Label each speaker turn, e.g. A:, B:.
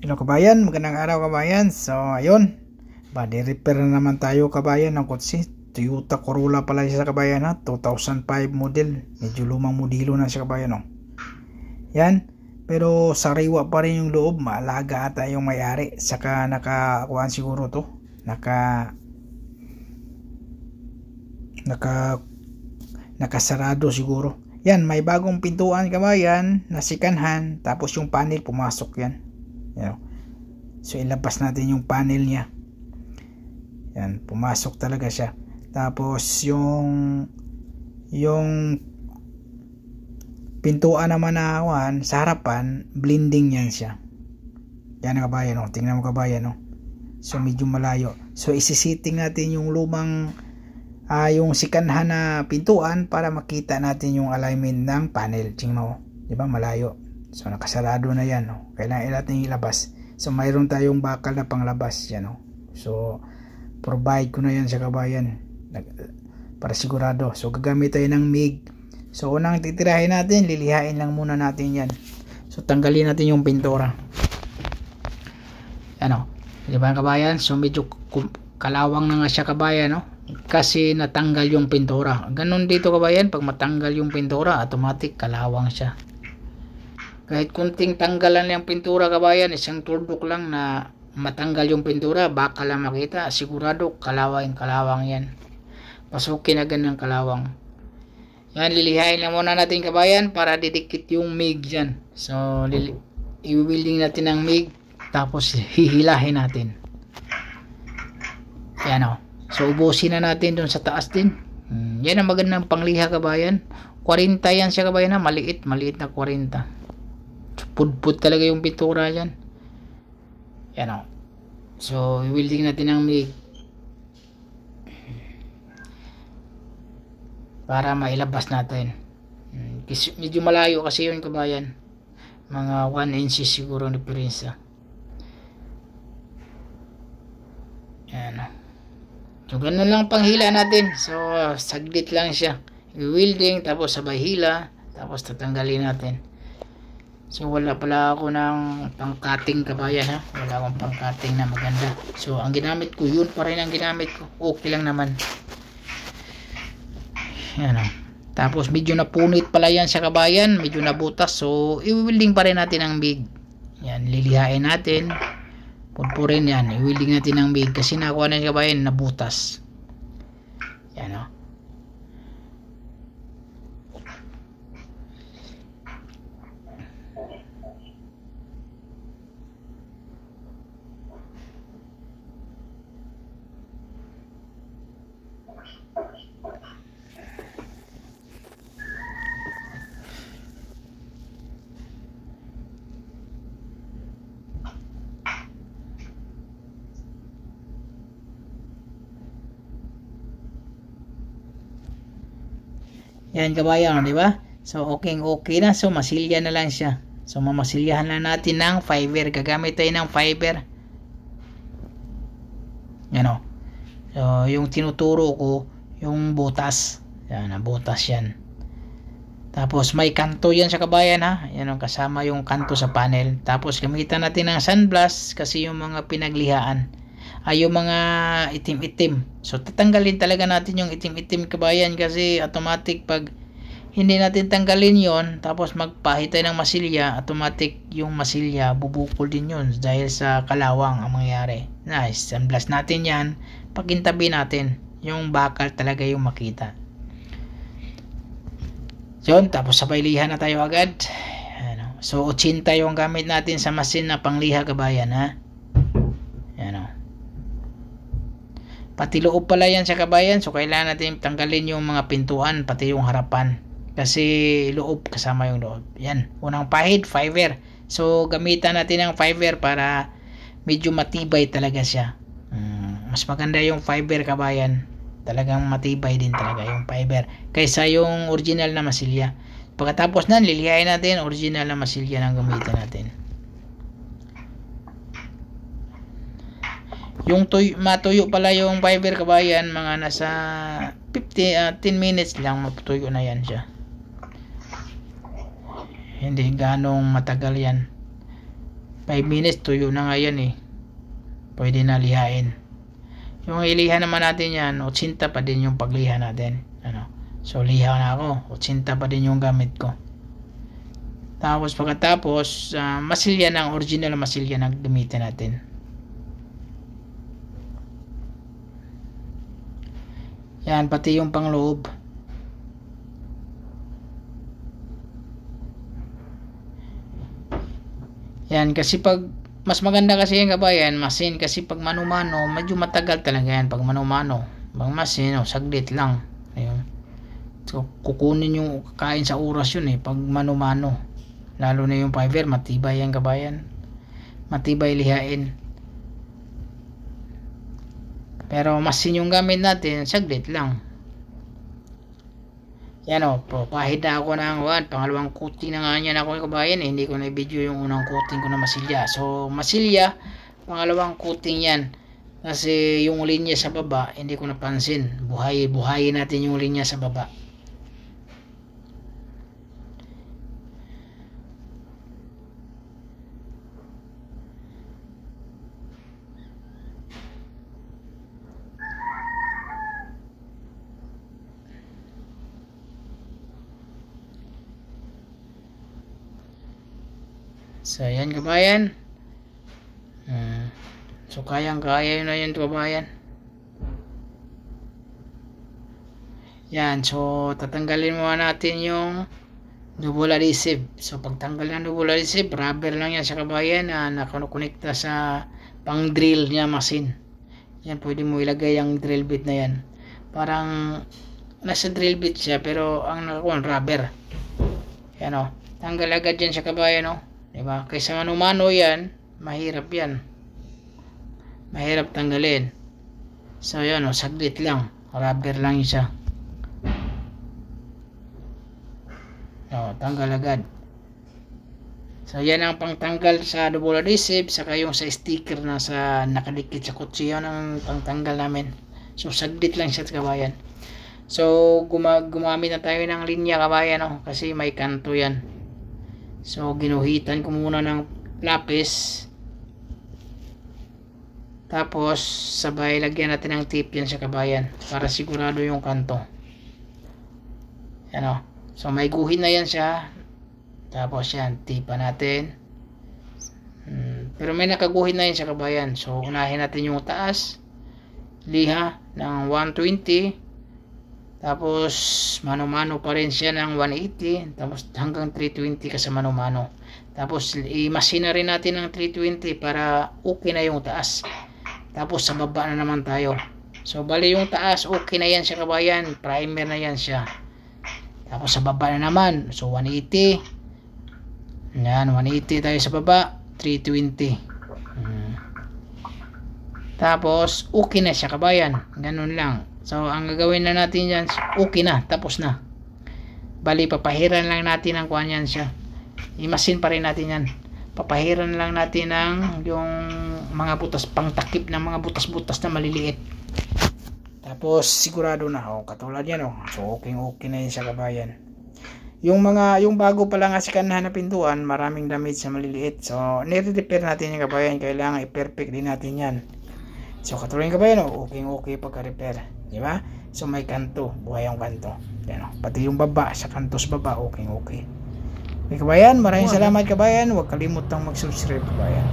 A: Hello kabayan, magandang araw kabayan. So ayun, body repair na naman tayo kabayan ng kotse. Toyota Corolla pala siya kabayan ha, 2005 model. Medyo lumang modelo na siya kabayan oh. Yan, pero sariwa pa rin yung loob, maalaga ata yung may-ari. Saka nakakuhaan siguro to, nakasarado siguro. Yan, may bagong pintuan kabayan, nasikanhan, tapos yung panel pumasok yan. So ilabas natin yung panel niya. Yan, pumasok talaga siya. Tapos yung pintuan naman na sa harapan, blending yan siya. Yan kabayan oh, tingnan mo kabayan oh. So medyo malayo. So isisiting natin yung lumang yung sikanhan na pintuan para makita natin yung alignment ng panel. Tingnan mo, di ba malayo? So nakasarado na yan oh. Kailangan natin ilabas. So mayroon tayong bakal na panglabas yan oh. So provide ko na yan sa kabayan para sigurado. So gagamit tayo ng MIG. So unang titirahin natin, lilihain lang muna natin yan. So tanggalin natin yung pintura. Ano, di ba kabayan? So medyo kalawang na nga siya kabayan no? Kasi natanggal yung pintura. Ganon dito kabayan, pag matanggal yung pintura, automatic kalawang siya. Kahit kunting tanggalan yung pintura kabayan, isang tuldok lang na matanggal yung pintura, baka lang makita, sigurado kalawang yan. Pasukin agad ng kalawang. Yan, lilihain lang muna natin kabayan para didikit yung MIG dyan. So i-welding natin ng MIG, tapos hihilahin natin. Yan o. So ubusin na natin dun sa taas din. Yan ang magandang pangliha kabayan. 40 yan siya kabayan na, maliit na 40. Pudpud talaga yung pintura dyan. Yan o. So i-welding natin ng MIG para mailabas natin. Medyo malayo kasi yun kabayan, mga 1 inches siguro na diferensya. Yan o. So ganun lang panghila natin. So saglit lang siya, i-welding tapos sabay hila, tapos tatanggalin natin. So wala pala ako ng pang-cutting kabayan ha. Wala akong pang-cutting na maganda. So ang ginamit ko, yun pa rin ang ginamit ko. Okay lang naman. Yan o. Tapos medyo napunit pala yan sa kabayan. Medyo nabutas. So i-welding pa rin natin ang MIG. Yan, lilihain natin. Purpurin yan. I-welding natin ang MIG. Kasi nakuha na sa kabayan, nabutas. Yan o. Yan kabayan, di ba? So okay na. So masilya na lang siya. So mamasilyahan na natin ng fiber. Gagamit tayo ng fiber. Yan o. So yung tinuturo ko, yung butas. Yan, butas yan. Tapos may kanto yan sa kabayan ha. Yan ang kasama yung kanto sa panel. Tapos gamitan natin ng sandblast kasi yung mga pinaglihaan ay yung mga itim-itim. So tatanggalin talaga natin yung itim-itim kabayan kasi automatic pag hindi natin tanggalin yon, tapos magpahit tayo ng masilya, automatic yung masilya bubukol din yun dahil sa kalawang ang mangyayari. Nice, sandblast natin yan. Pagintabi natin, yung bakal talaga yung makita. Yun, tapos sabay liha na tayo agad. Ano. So 80 yung gamit natin sa masin na pangliha kabayan ha. Yan o. Pati loob pala yan sa kabayan. So kailangan natin tanggalin yung mga pintuan, pati yung harapan. Kasi loob kasama yung loob. Yan. Unang pahid, fiber. So gamitan natin ng fiber para medyo matibay talaga siya. Mas maganda yung fiber kabayan. Talagang matibay din talaga yung fiber kaysa yung original na masilya. Pagkatapos nan, lilihain natin original na masilya na gamitin natin. Yung matuyo pala yung fiber kabayan, mga nasa 10 minutes lang matuyo na yan siya. Hindi ganong matagal yan. 5 minutes tuyo na nga yan eh. Pwede na lihain. Yung iliha naman natin yan, 80 pa din yung pagliha natin. Ano? So liha na ako, 80 pa din yung gamit ko. Tapos pagkatapos, masilya ng original masilya na gamitin natin. Yan, pati yung pangloob. Yan, kasi pag mas maganda kasi yung kabayan, masin, kasi pag mano-mano, medyo matagal talaga yan. Pag mano-mano, pag masin, saglit lang. Ayun. So, kukunin yung kakain sa oras yun eh, pag mano-mano. Lalo na yung fiber, matibay yan kabayan. Matibay lihain. Pero masin yung gamit natin, saglit lang. Yan o, pahid na ako ng pangalawang coating na nga yan ako kabayan eh. Hindi ko na video yung unang coating ko na masilya. So masilya, pangalawang coating yan. Kasi yung linya sa baba, hindi ko napansin. Buhayin natin yung linya sa baba. So yan kabayan. So kayang-kaya na yun kabayan. Yan, so tatanggalin muna natin yung double adhesive. So pagtanggal ng double adhesive, rubber lang yan sa kabayan na nakakonekta sa pang drill niya machine. Yan, pwede mo ilagay yung drill bit na yan. Parang nasa drill bit siya pero ang nakakuha rubber. Yan o, tanggal agad yan sa kabayan o. Diba? Kaysa mano-mano yan, mahirap yan. Mahirap tanggalin. So yan o, saglit lang. Rubber lang siya. O, tanggal agad. So yan ang pangtanggal sa double adhesive, saka yung sa sticker na sa nakadikit sa kotse, yan ang pangtanggal namin. So saglit lang siya kabayan. So gumamit na tayo ng linya kabayan o, kasi may kanto yan. So ginuhitan ko muna ng lapis. Tapos sabay lagyan natin ng tape yan sa kabayan para sigurado yung kanto. Yan o. So may guhit na yan siya. Tapos yan, tape natin. Pero may nakaguhit na yan sa kabayan. So unahin natin yung taas. Liha ng 120. Tapos mano-mano pa rin siya ng 180. Tapos hanggang 320 ka sa mano-mano. Tapos i-masina rin natin ng 320 para okay na yung taas. Tapos sa baba na naman tayo. So bali yung taas okay na yan siya kabayan. Primer na yan siya. Tapos sa baba na naman. So 180. Yan, 180 tayo sa baba. 320. Tapos okay na siya kabayan. Ganun lang. So ang gagawin na natin yan, okay na, tapos na. Bali papahiran lang natin ang kuhan yan siya. Imasin pa rin natin yan. Papahiran lang natin ng yung mga butas, pangtakip ng mga butas-butas na maliliit. Tapos sigurado na, katulad yan So okay na yun sa kabayan. Yung bago pa lang asikanahan na pintuan, maraming damage sa maliliit. So nire-repair natin yung kabayan, kailangan i-perfect din natin yan. So katulad yung kabayan okay pagka-repair. Diba? So may kanto, buhay yung kanto. Yan, pati yung baba, sa kanto sa baba, okay. Okay kabayan, maraming salamat kabayan. Huwag kalimutang mag-subscribe kabayan.